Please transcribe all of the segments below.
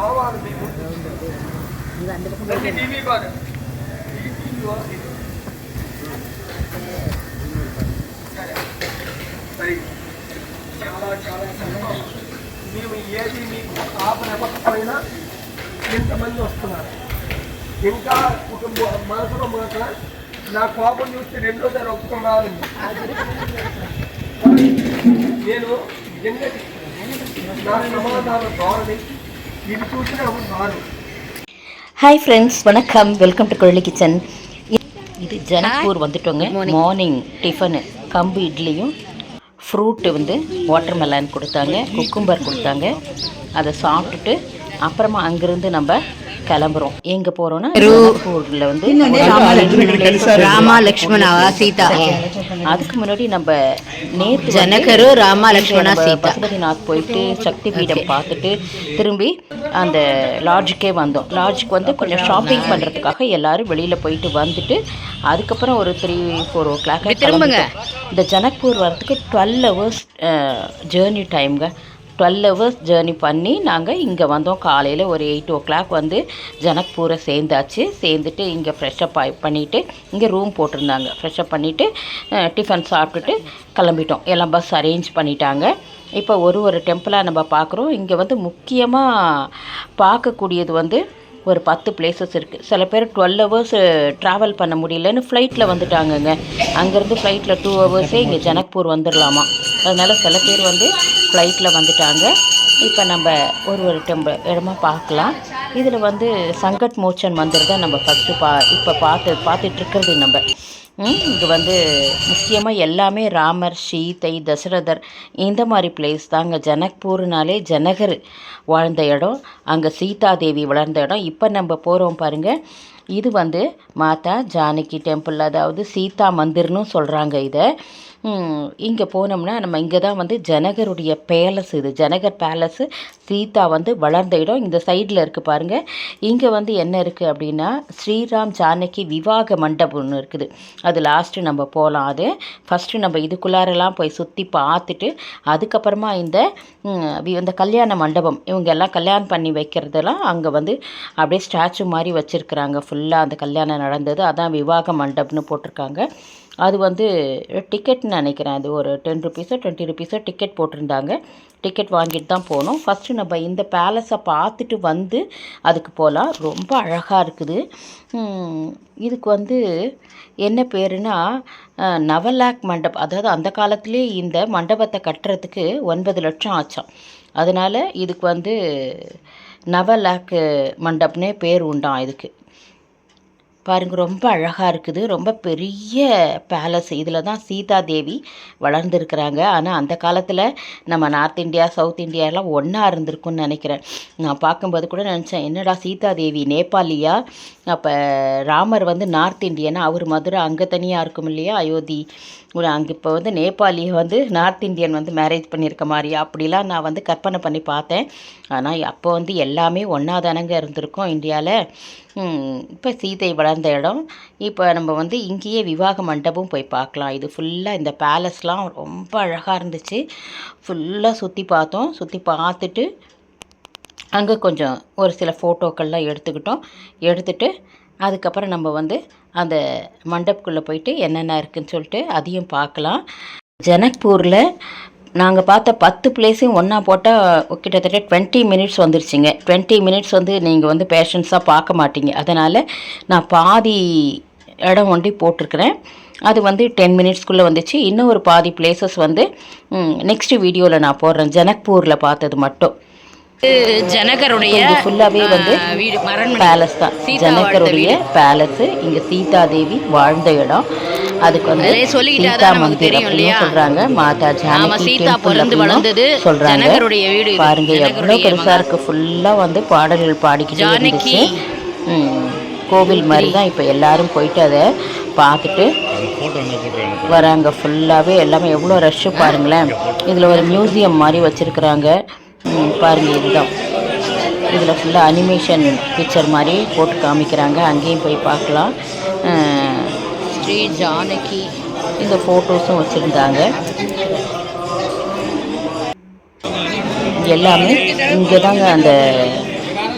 చాలా చాలా మేము ఏది మీకు ఆపనివ్వకపోయినా ఇంతమంది వస్తున్నారు. ఇంకా కుటుంబం మనసులో మాత్రం నా కోపం చూస్తే రెండోసారి ఒప్పుకున్నాను. నేను నా సమాధాన ధోరణి ఇది చూసిన రాను. ஹாய் ஃப்ரெண்ட்ஸ், வணக்கம். Welcome to Kuzhali kitchen. இது ஜனக்பூர் வந்துட்டோங்க. மார்னிங் டிஃபனு கம்பு இட்லியும் ஃப்ரூட்டு வந்து வாட்டர்மெலன் கொடுத்தாங்க, குக்கும்பர் கொடுத்தாங்க. அதை சாப்பிட்டுட்டு அப்புறமா அங்கேருந்து நம்ம கிளம்புறோம். எங்க போறோம்னா ஜனக்பூர்ல வந்து ராமா லக்ஷ்மணா சீதா. அதுக்கு முன்னாடி நம்ம நேற்று ஜனகரு ராமா லக்ஷ்மணா சீதா பசுபதிநாத் போயிட்டு சக்தி பீடம் பார்த்துட்டு திரும்பி அந்த லாட்ஜுக்கே வந்தோம். லாட்ஜுக்கு வந்து கொஞ்சம் ஷாப்பிங் பண்ணுறதுக்காக எல்லோரும் வெளியில் போயிட்டு வந்துட்டு அதுக்கப்புறம் ஒரு 3-4 o'clock திரும்புங்க. இந்த ஜனக்பூர் வரத்துக்கு 12 hours ஜேர்னி டைம்ங்க. 12 hours ஜேர்னி பண்ணி நாங்கள் இங்கே வந்தோம். காலையில் ஒரு 8 o'clock வந்து ஜனக்பூரை சேர்ந்துட்டு இங்கே ஃப்ரெஷ்அப் பண்ணிவிட்டு இங்கே ரூம் போட்டிருந்தாங்க. ஃப்ரெஷ்அப் பண்ணிவிட்டு டிஃபன் சாப்பிட்டுட்டு கிளம்பிட்டோம். எல்லாம் பஸ் அரேஞ்ச் பண்ணிட்டாங்க. இப்போ ஒரு டெம்பிளாக நம்ம பார்க்குறோம். இங்கே வந்து முக்கியமாக பார்க்கக்கூடியது வந்து ஒரு 10 பிளேசஸ் இருக்குது. சில பேர் 12 hours ட்ராவல் பண்ண முடியலன்னு ஃப்ளைட்டில் வந்துட்டாங்கங்க. அங்கேருந்து ஃப்ளைட்டில் 2 hours இங்கே ஜனக்பூர் வந்துடலாமா. அதனால் சில பேர் வந்து ஃப்ளைட்டில் வந்துட்டாங்க. இப்போ நம்ம ஒரு இடமா பார்க்கலாம். இதில் வந்து சங்கட் மோச்சன் மந்திர் தான் நம்ம ஃபஸ்ட்டு இப்போ பார்த்துட்ருக்கிறது. நம்ம இங்கே வந்து முக்கியமாக எல்லாமே ராமர், சீதை, தசரதர் இந்த மாதிரி பிளேஸ் தாங்க. ஜனக்பூர்னாலே ஜனகர் வாழ்ந்த இடம், அங்கே சீதாதேவி வளர்ந்த இடம். இப்போ நம்ம போகிறோம் பாருங்கள். இது வந்து மாதா ஜானகி டெம்பிள், அதாவது சீதா மந்திர்னு சொல்கிறாங்க இதை. இங்கே போனோம்னா நம்ம இங்கே தான் வந்து ஜனகருடைய பேலஸ். இது ஜனகர் பேலஸு. சீதா வந்து வளர்ந்த இடம் இந்த சைடில் இருக்குது பாருங்கள். இங்கே வந்து என்ன இருக்குது அப்படின்னா ஸ்ரீராம் ஜானகி விவாக மண்டபம் ஒன்று இருக்குது. அது லாஸ்ட்டு நம்ம போகலாம். அது ஃபஸ்ட்டு நம்ம இதுக்குள்ளாரெல்லாம் போய் சுற்றி பார்த்துட்டு அதுக்கப்புறமா இந்த கல்யாண மண்டபம், இவங்க எல்லாம் கல்யாணம் பண்ணி வைக்கிறதெல்லாம் அங்கே வந்து அப்படியே ஸ்டாச்சு மாதிரி வச்சுருக்குறாங்க. ஃபுல்லாக அந்த கல்யாணம் நடந்தது, அதான் விவாக மண்டபம்னு போட்டிருக்காங்க. அது வந்து டிக்கெட்னு நினைக்கிறேன். அது ஒரு 10 rupees 20 rupees டிக்கெட் போட்டிருந்தாங்க. டிக்கெட் வாங்கிட்டு தான் போகணும். ஃபஸ்ட்டு நம்ம இந்த பேலஸை பார்த்துட்டு வந்து அதுக்கு போகலாம். ரொம்ப அழகாக இருக்குது. இதுக்கு வந்து என்ன பேருனா நவலாக் மண்டபம். அதாவது அந்த காலத்துலேயே இந்த மண்டபத்தை கட்டுறதுக்கு 9 லட்சம் ஆச்சாம். அதனால் இதுக்கு வந்து நவலாக் மண்டபம்னே பேர் உண்டாம் இதுக்கு. பாருங்கள், ரொம்ப அழகாக இருக்குது. ரொம்ப பெரிய பேலஸ். இதில் தான் சீதாதேவி வளர்ந்துருக்குறாங்க. ஆனால் அந்த காலத்தில் நம்ம நார்த் இந்தியா, சவுத் இந்தியாலாம் ஒன்றா இருந்திருக்குன்னு நினைக்கிறேன். நான் பார்க்கும்போது கூட நினச்சேன், என்னடா சீதாதேவி நேபாளியா, அப்போ ராமர் வந்து நார்த் இந்தியனா, அவர் மதுரை அங்கே தனியாக இருக்கும் இல்லையா, அயோத்தி. அங்கே இப்போ வந்து நேபாளியை வந்து நார்த் இந்தியன் வந்து மேரேஜ் பண்ணியிருக்க மாதிரியா, அப்படிலாம் நான் வந்து கற்பனை பண்ணி பார்த்தேன். ஆனால் அப்போ வந்து எல்லாமே ஒன்றா தானங்க இருந்திருக்கோம் இந்தியாவில். இப்போ சீதை வளர்ந்த இடம். இப்போ நம்ம வந்து இங்கேயே விவாக மண்டபம் போய் பார்க்கலாம். இது ஃபுல்லாக இந்த பேலஸ்லாம் ரொம்ப அழகாக இருந்துச்சு. ஃபுல்லாக சுற்றி பார்த்தோம். சுற்றி பார்த்துட்டு அங்கே கொஞ்சம் ஒரு சில ஃபோட்டோக்கள்லாம் எடுத்துட்டு அதுக்கப்புறம் நம்ம வந்து அந்த மண்டபக்குள்ளே போயிட்டு என்னென்ன இருக்குதுன்னு சொல்லிட்டு அதையும் பார்க்கலாம். ஜனக்பூரில் நாங்கள் பார்த்த 10 பிளேஸையும் ஒன்றா போட்டால் கிட்டத்தட்ட 20 minutes வந்துருச்சுங்க. 20 minutes வந்து நீங்கள் வந்து பேஷன்ஸாக பார்க்க மாட்டீங்க. அதனால் நான் பாதி இடம் ஒண்டி போட்டிருக்கிறேன். அது வந்து 10 minutesக்குள்ளே வந்துச்சு. இன்னும் ஒரு பாதி பிளேசஸ் வந்து நெக்ஸ்ட் வீடியோவில் நான் போடுறேன். ஜனக்பூரில் பார்த்தது மட்டும். ஜனகருடைய ஃபுல்லாகவே வந்து பேலஸ் தான். ஜனகருடைய பேலஸு. இங்கே சீதாதேவி வாழ்ந்த இடம். அதுக்கு வந்து சீதா மந்திர் அப்படின்னு சொல்கிறாங்க. மாதா ஜானகி டெம்பிள் அப்படின்னு சொல்கிறாங்க. பாருங்க எவ்வளோ பெருசாக இருக்குது. ஃபுல்லாக வந்து பாடல்கள் பாடிக்கிட்டே இருந்துச்சு. கோவில் மாதிரி தான். இப்போ எல்லோரும் போயிட்டு அதை பார்த்துட்டு வராங்க. ஃபுல்லாகவே எல்லாமே எவ்வளோ ரஷ்ஷு பாருங்களேன். இதில் ஒரு மியூசியம் மாதிரி வச்சுருக்குறாங்க பாருங்கள். இதுதான் இதில் ஃபுல்லாக அனிமேஷன் பிக்சர் மாதிரி போட்டு காமிக்கிறாங்க. அங்கேயும் போய் பார்க்கலாம். ஸ்ரீ ஜானகி இந்த ஃபோட்டோஸும் வச்சுருந்தாங்க. எல்லாமே இங்கே தாங்க அந்த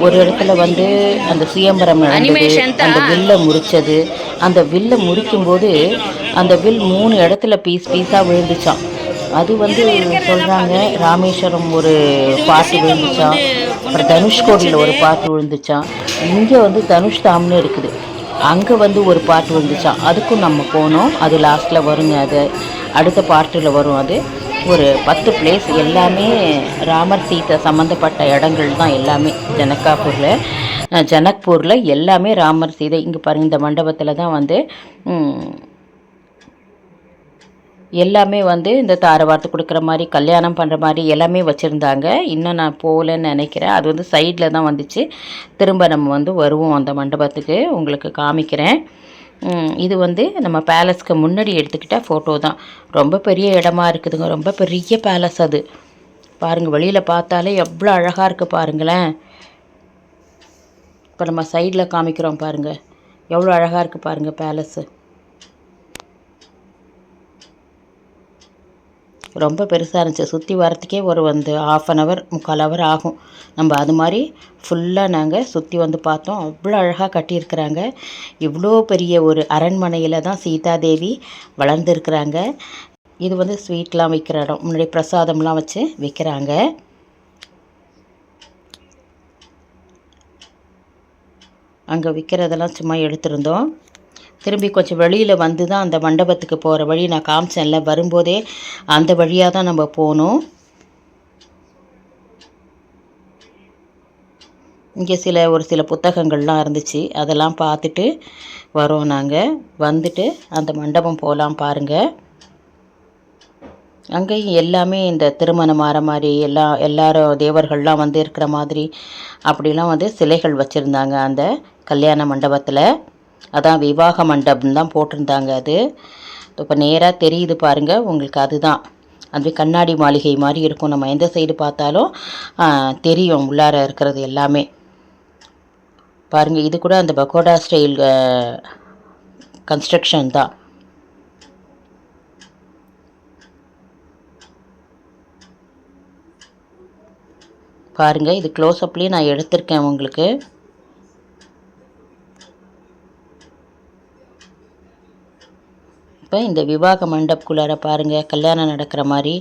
ஒரு இடத்துல வந்து அந்த சுயம்பரம் நடந்தது, அந்த வில்லை முறிச்சது. அந்த வில்லை முறிக்கும்போது அந்த வில் 3 இடத்துல பீஸாக விழுந்துச்சான். அது வந்து சொல்கிறாங்க. ராமேஸ்வரம் ஒரு பாட்டு விழுந்துச்சான், அப்புறம் தனுஷ்கோடியில் ஒரு பாட்டு விழுந்துச்சான், இங்கே வந்து தனுஷ் தாம்னு இருக்குது, அங்கே வந்து ஒரு பாட்டு விழுந்துச்சான். அதுக்கும் நம்ம போனோம். அது லாஸ்ட்டில் வருங்க, அது அடுத்த பாட்டில் வரும். அது ஒரு 10 பிளேஸ், எல்லாமே ராமர் சீதை சம்மந்தப்பட்ட இடங்கள் தான் எல்லாமே. ஜனக்பூரில் எல்லாமே ராமர் சீதை. இங்கே பாருங்கள், இந்த மண்டபத்தில் தான் வந்து எல்லாமே வந்து இந்த தாரவார்த்து கொடுக்குற மாதிரி, கல்யாணம் பண்ணுற மாதிரி எல்லாமே வச்சுருந்தாங்க. இன்னும் நான் போகலன்னு நினைக்கிறேன். அது வந்து சைடில் தான் வந்துச்சு. திரும்ப நம்ம வந்து வருவோம் அந்த மண்டபத்துக்கு, உங்களுக்கு காமிக்கிறேன். இது வந்து நம்ம பேலஸ்க்கு முன்னாடி எடுத்துக்கிட்ட ஃபோட்டோ தான். ரொம்ப பெரிய இடமா இருக்குதுங்க, ரொம்ப பெரிய பேலஸ் அது. பாருங்கள், வெளியில் பார்த்தாலே எவ்வளோ அழகாக இருக்குது பாருங்களேன். இப்போ நம்ம சைடில் காமிக்கிறோம் பாருங்கள், எவ்வளோ அழகாக இருக்குது பாருங்கள் பேலஸ்ஸு. ரொம்ப பெருசாக இருந்துச்சு. சுற்றி வரத்துக்கே ஒரு வந்து 1/2 hour 3/4 hour ஆகும். நம்ம அது மாதிரி ஃபுல்லாக நாங்கள் சுற்றி வந்து பார்த்தோம். அவ்வளோ அழகாக கட்டியிருக்கிறாங்க. இவ்வளோ பெரிய ஒரு அரண்மனையில் தான் சீதாதேவி வளர்ந்துருக்குறாங்க. இது வந்து ஸ்வீட்லாம் விற்கிற இடம். முன்னாடி பிரசாதம்லாம் வச்சு விற்கிறாங்க. அங்கே விற்கிறதெல்லாம் சும்மா எடுத்திருந்தோம். திரும்பி கொஞ்சம் வெளியில் வந்து தான் அந்த மண்டபத்துக்கு போகிற வழி நான் காமிச்சேன்ல, வரும்போதே அந்த வழியாக தான் நம்ம போகணும். இங்கே ஒரு சில புத்தகங்கள்லாம் இருந்துச்சு, அதெல்லாம் பார்த்துட்டு வரோம் நாங்கள். வந்துட்டு அந்த மண்டபம் போகலாம் பாருங்கள். அங்கேயும் எல்லாமே இந்த திருமணம் ஆகிற மாதிரி எல்லாரும் தேவர்கள்லாம் வந்து இருக்கிற மாதிரி அப்படிலாம் வந்து சிலைகள் வச்சுருந்தாங்க அந்த கல்யாண மண்டபத்தில். அதான் விவாக மண்டபம் தான் போட்டிருந்தாங்க. அது இப்போ நேராக தெரியுது பாருங்கள் உங்களுக்கு. அதுதான் அது கண்ணாடி மாளிகை மாதிரி இருக்கும். நம்ம எந்த சைடு பார்த்தாலும் தெரியும் உள்ளார இருக்கிறது எல்லாமே. பாருங்கள், இது கூட அந்த பகோடா ஸ்டைல் கன்ஸ்ட்ரக்ஷன் தான். பாருங்கள், இது க்ளோஸ்அப்லேயும் நான் எடுத்திருக்கேன் உங்களுக்கு. இப்போ இந்த விவாக மண்டபக்குள்ளார பாருங்கள், கல்யாணம் நடக்கிற மாதிரி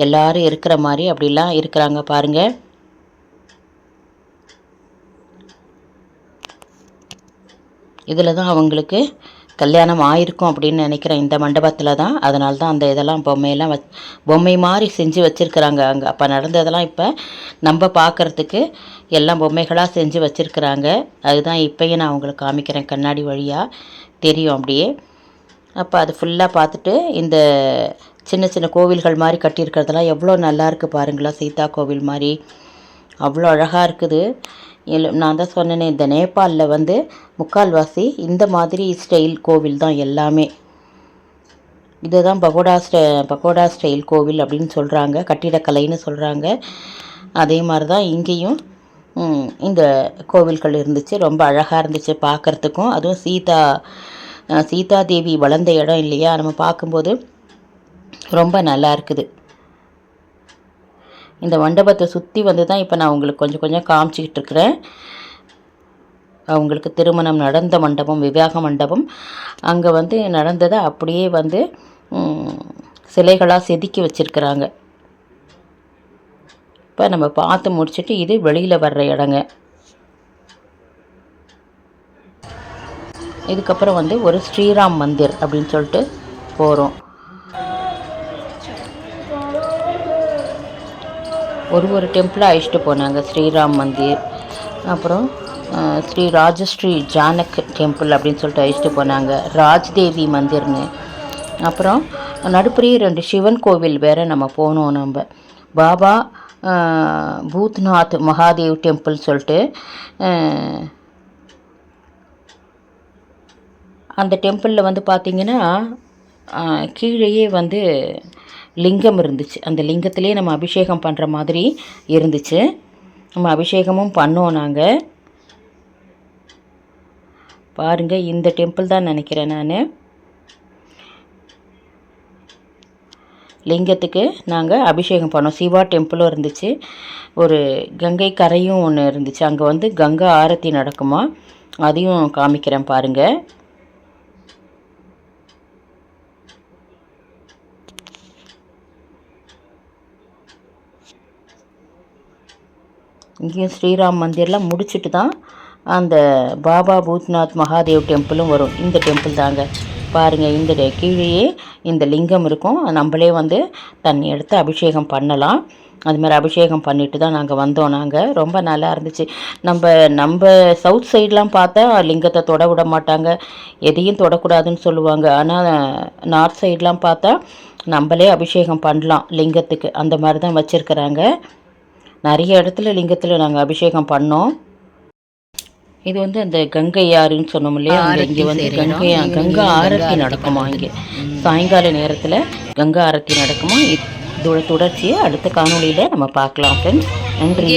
எல்லாரும் இருக்கிற மாதிரி அப்படிலாம் இருக்கிறாங்க பாருங்கள். இதில் தான் அவங்களுக்கு கல்யாணம் ஆயிருக்கும் அப்படின்னு நினைக்கிறேன், இந்த மண்டபத்தில் தான். அதனால தான் அந்த இதெல்லாம் பொம்மையெல்லாம் பொம்மை மாதிரி செஞ்சு வச்சுருக்குறாங்க. அங்கே அப்போ நடந்ததெல்லாம் இப்போ நம்ம பார்க்குறதுக்கு எல்லாம் பொம்மைகளாக செஞ்சு வச்சுருக்குறாங்க. அதுதான் இப்போயும் நான் உங்களுக்கு காமிக்கிறேன், கண்ணாடி வழியாக தெரியும் அப்படியே. அப்போ அது ஃபுல்லாக பார்த்துட்டு இந்த சின்ன சின்ன கோவில்கள் மாதிரி கட்டியிருக்கிறதெல்லாம் எவ்வளோ நல்லாயிருக்கு பாருங்களா. சீதா கோவில் மாதிரி அவ்வளோ அழகாக இருக்குது. நான் தான் சொன்னேனே, இந்த நேபாளில் வந்து இந்த மாதிரி ஸ்டைல் கோவில் தான் எல்லாமே. இதுதான் பகோடா ஸ்டைல் கோவில் அப்படின்னு சொல்கிறாங்க, கட்டிடக்கலைன்னு சொல்கிறாங்க. அதே மாதிரி தான் இங்கேயும் இந்த கோவில்கள் இருந்துச்சு. ரொம்ப அழகாக இருந்துச்சு பார்க்குறதுக்கும். அதுவும் சீதாதேவி வளர்ந்த இடம் இல்லையா, நம்ம பார்க்கும்போது ரொம்ப நல்லா இருக்குது. இந்த மண்டபத்தை சுற்றி வந்து தான் இப்போ நான் உங்களுக்கு கொஞ்சம் கொஞ்சம் காமிச்சிக்கிட்டு இருக்கிறேன். அவங்களுக்கு திருமணம் நடந்த மண்டபம், விவாக மண்டபம். அங்கே வந்து நடந்ததை அப்படியே வந்து சிலைகளாக செதுக்கி வச்சுருக்கிறாங்க. இப்போ நம்ம பார்த்து முடிச்சுட்டு இது வெளியில் வர்ற இடங்க. இதுக்கப்புறம் வந்து ஒரு ஸ்ரீராம் மந்திர் அப்படின்னு சொல்லிட்டு போகிறோம். ஒரு டெம்பிளாக அழைச்சிட்டு போனாங்க. ஸ்ரீராம் மந்திர், அப்புறம் ஸ்ரீ ராஜஸ்ரீ ஜானக் டெம்பிள் அப்படின்னு சொல்லிட்டு அழைச்சிட்டு போனாங்க. ராஜ்தேவி மந்திர்னு. அப்புறம் நடுப்புறையே 2 சிவன் கோவில் வேறு நம்ம போனோம். நம்ம பாபா பூத்நாத் மகாதேவ் டெம்பிள் சொல்லிட்டு அந்த டெம்பிளில் வந்து பார்த்திங்கன்னா கீழேயே வந்து லிங்கம் இருந்துச்சு. அந்த லிங்கத்திலே நம்ம அபிஷேகம் பண்ணுற மாதிரி இருந்துச்சு. நம்ம அபிஷேகமும் பண்ணோம் நாங்கள். பாருங்கள், இந்த டெம்பிள் தான் நினைக்கிறேன் நான். லிங்கத்துக்கு நாங்கள் அபிஷேகம் பண்ணோம். சிவா டெம்பிளும் இருந்துச்சு, ஒரு கங்கை கரையும் ஒன்று இருந்துச்சு. அங்கே வந்து கங்கா ஆரத்தி நடக்குமா, அதையும் காமிக்கிறேன் பாருங்கள். இங்கேயும் ஸ்ரீராம் மந்திர்லாம் முடிச்சுட்டு தான் அந்த பாபா பூத்நாத் மகாதேவ் டெம்பிளும் வரும். இந்த டெம்பிள் தாங்க பாருங்கள். இந்த கீழேயே இந்த லிங்கம் இருக்கும். நம்மளே வந்து தண்ணி எடுத்து அபிஷேகம் பண்ணலாம். அதுமாதிரி அபிஷேகம் பண்ணிட்டு தான் நாங்கள் வந்தோம். ரொம்ப நல்லா இருந்துச்சு. நம்ம சவுத் சைட்லாம் பார்த்தா லிங்கத்தை தொட விட மாட்டாங்க, எதையும் தொடக்கூடாதுன்னு சொல்லுவாங்க. ஆனால் நார்த் சைட்லாம் பார்த்தா நம்மளே அபிஷேகம் பண்ணலாம் லிங்கத்துக்கு. அந்த மாதிரி தான் வச்சுருக்கிறாங்க. நிறைய இடத்துல லிங்கத்தில் நாங்கள் அபிஷேகம் பண்ணோம். இது வந்து அந்த கங்கை ஆறுன்னு சொன்னோம் இல்லையா, இங்கே வந்து கங்கா ஆரத்தி நடக்குமா. இங்கே சாயங்கால நேரத்தில் கங்கா ஆரத்தி நடக்குமா. இதோட தொடர்ச்சியை அடுத்த காணொளியில் நம்ம பார்க்கலாம் ஃப்ரெண்ட்ஸ். நன்றி.